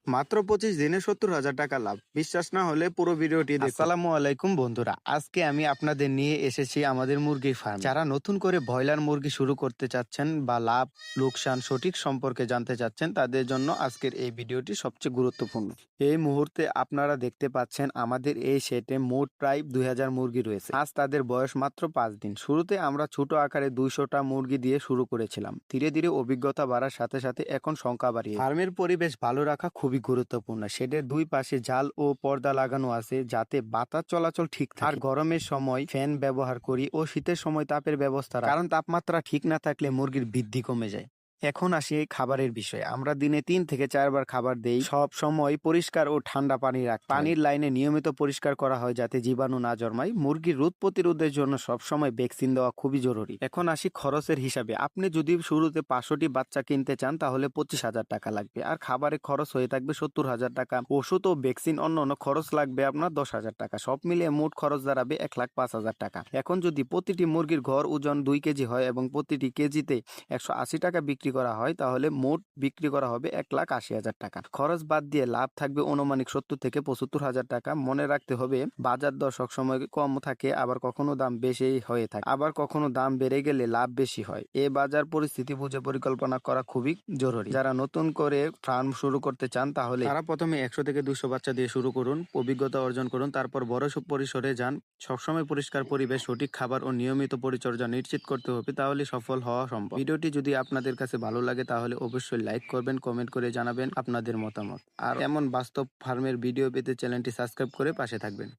মাত্র 25 দিনে 70,000 টাকা লাভ। বিশ্বাস না হলে পুরো ভিডিওটি দেখুন। আসসালামু আলাইকুম বন্ধুরা, আজকে আমি আপনাদের নিয়ে এসেছি আমাদের মুরগির ফার্ম। যারা নতুন করে ব্রয়লার মুরগি শুরু করতে চাচ্ছেন বা লাভ লোকসান সঠিক সম্পর্কে জানতে চাচ্ছেন, তাদের জন্য আজকের এই ভিডিওটি সবচেয়ে গুরুত্বপূর্ণ। এই মুহূর্তে আপনারা দেখতে পাচ্ছেন আমাদের এই সেটে মোট প্রায় 2000 মুরগি রয়েছে। আজ তাদের বয়স মাত্র 5 দিন। শুরুতে আমরা ছোট আকারে 200টা মুরগি দিয়ে শুরু করেছিলাম। ধীরে ধীরে অভিজ্ঞতা বাড়ার সাথে সাথে এখন সংখ্যা বাড়িয়ে ফার্মের পরিবেশ ভালো রাখা খুবই গুরুত্বপূর্ণ। শেডের দুই পাশে জাল ও পর্দা লাগানো আছে যাতে বাতাস চলাচল ঠিক থাকে। আর গরমের সময় ফ্যান ব্যবহার করি ও শীতের সময় তাপের ব্যবস্থা, কারণ তাপমাত্রা ঠিক না থাকলে মুরগির বৃদ্ধি কমে যায়। এখন আসি এই খাবারের বিষয়ে। আমরা দিনে 3 থেকে 4 বার খাবার দেই। সব সময় পরিষ্কার ও ঠান্ডা পানি রাখতে হয়। পানির লাইনে নিয়মিত পরিষ্কার করা হয় যাতে জীবাণু না জন্মায়। মুরগির রোগ প্রতিরোধের জন্য সবসময় ভ্যাকসিন দেওয়া খুবই জরুরি। এখন আসি খরচের হিসাবে। আপনি যদি শুরুতে 500টি বাচ্চা কিনতে চান তাহলে 25,000 টাকা লাগবে। আর খাবারের খরচ হয়ে থাকবে 70,000 টাকা। ওষুধ ও ভ্যাকসিন অন্য খরচ লাগবে আপনার 10,000 টাকা। সব মিলিয়ে মোট খরচ দাঁড়াবে 1,05,000 টাকা। এখন যদি প্রতিটি মুরগির গড় ওজন 2 কেজি হয় এবং প্রতিটি কেজিতে 180 টাকা বিক্রি করা হয়, তাহলে মোট বিক্রি করা হবে 1,80,000 টাকা। খরচ বাদ দিয়ে লাভ থাকবে অনুমানিক 70 থেকে 75,000 টাকা। মনে রাখতে হবে বাজার দর সবসময় কম থাকে, আবার কখনো দাম বেশি হয়ে থাকে, আবার কখনো দাম বেড়ে গেলে লাভ বেশি হয়। এই বাজার পরিস্থিতি বুঝে পরিকল্পনা করা খুবই জরুরি। যারা নতুন করে ফার্ম শুরু করতে চান তাহলে তারা প্রথমে 100 থেকে 200 বাচ্চা দিয়ে শুরু করুন, অভিজ্ঞতা অর্জন করুন, তারপর বড় পরিসরে যান। সবসময় পরিষ্কার পরিবেশ, সঠিক খাবার ও নিয়মিত পরিচর্যা নিশ্চিত করতে হবে, তাহলে সফল হওয়া সম্ভব। ভিডিওটি যদি আপনাদের কাছে ভালো লাগে তাহলে অবশ্যই লাইক করবেন, কমেন্ট করে জানাবেন আপনাদের মতামত। আর এমন বাস্তব ফার্মের ভিডিও পেতে চ্যানেলটি সাবস্ক্রাইব করে পাশে থাকবেন।